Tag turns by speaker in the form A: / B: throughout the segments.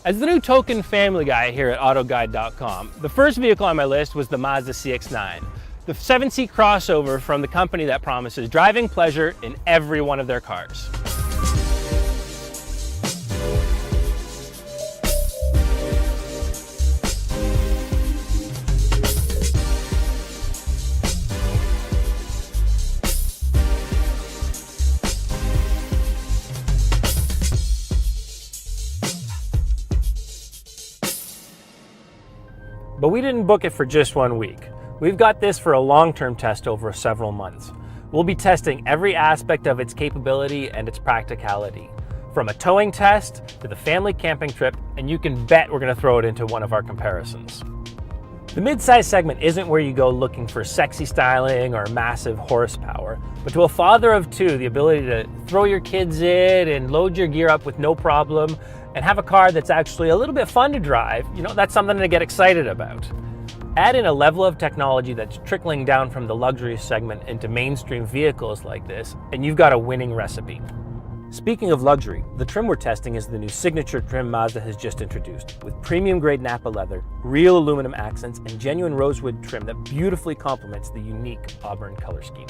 A: As the new token family guy here at AutoGuide.com, the first vehicle on my list was the Mazda CX9, the 7-seat crossover from the company that promises driving pleasure in every one of their cars. But we didn't book it for just 1 week. We've got this for a long-term test over several months. We'll be testing every aspect of its capability and its practicality, from a towing test to the family camping trip, and you can bet we're going to throw it into one of our comparisons. The mid-size segment isn't where you go looking for sexy styling or massive horsepower, but to a father of two, the ability to throw your kids in and load your gear up with no problem and have a car that's actually a little bit fun to drive, that's something to get excited about. Add in a level of technology that's trickling down from the luxury segment into mainstream vehicles like this, and you've got a winning recipe. Speaking of luxury, the trim we're testing is the new signature trim Mazda has just introduced, with premium grade Napa leather, real aluminum accents, and genuine rosewood trim that beautifully complements the unique auburn color scheme.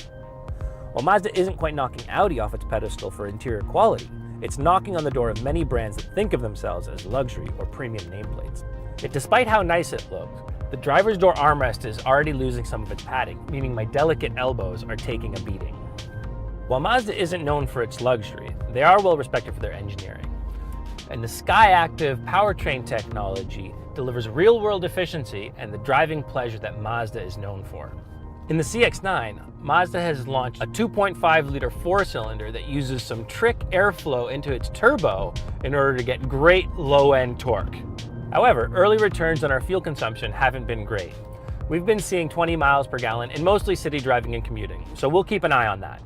A: While Mazda isn't quite knocking Audi off its pedestal for interior quality, it's knocking on the door of many brands that think of themselves as luxury or premium nameplates. Yet despite how nice it looks, the driver's door armrest is already losing some of its padding, meaning my delicate elbows are taking a beating. While Mazda isn't known for its luxury, they are well respected for their engineering. And the SkyActiv powertrain technology delivers real-world efficiency and the driving pleasure that Mazda is known for. In the CX9, Mazda has launched a 2.5-liter four-cylinder that uses some trick airflow into its turbo in order to get great low-end torque. However, early returns on our fuel consumption haven't been great. We've been seeing 20 miles per gallon in mostly city driving and commuting, so we'll keep an eye on that.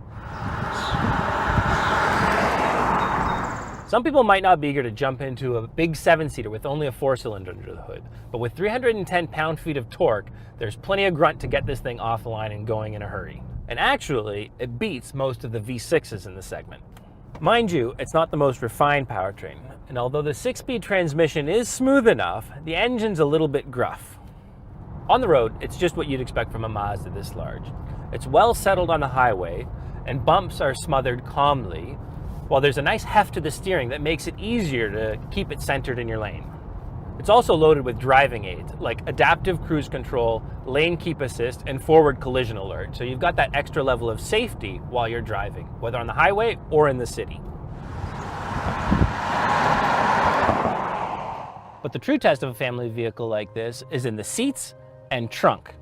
A: Some people might not be eager to jump into a big 7-seater with only a 4-cylinder under the hood, but with 310 pound-feet of torque, there's plenty of grunt to get this thing off the line and going in a hurry. And actually, it beats most of the V6s in the segment. Mind you, it's not the most refined powertrain, and although the 6-speed transmission is smooth enough, the engine's a little bit gruff. On the road, it's just what you'd expect from a Mazda this large. It's well settled on the highway, and bumps are smothered calmly, while there's a nice heft to the steering that makes it easier to keep it centered in your lane. It's also loaded with driving aids like adaptive cruise control, lane keep assist, and forward collision alert, so you've got that extra level of safety while you're driving, whether on the highway or in the city. But the true test of a family vehicle like this is in the seats and trunk.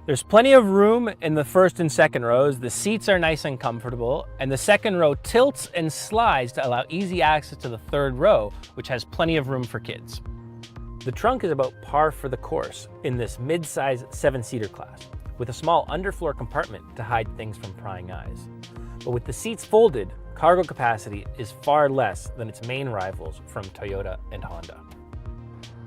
A: There's plenty of room in the first and second rows, the seats are nice and comfortable, and the second row tilts and slides to allow easy access to the third row, which has plenty of room for kids. The trunk is about par for the course in this mid-size 7-seater class, with a small underfloor compartment to hide things from prying eyes. But with the seats folded, cargo capacity is far less than its main rivals from Toyota and Honda.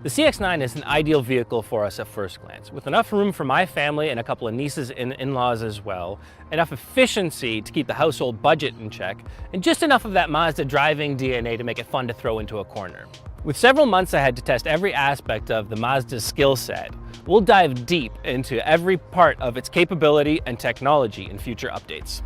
A: The CX9 is an ideal vehicle for us at first glance, with enough room for my family and a couple of nieces and in-laws as well, enough efficiency to keep the household budget in check, and just enough of that Mazda driving DNA to make it fun to throw into a corner. With several months ahead to test every aspect of the Mazda skill set, we'll dive deep into every part of its capability and technology in future updates.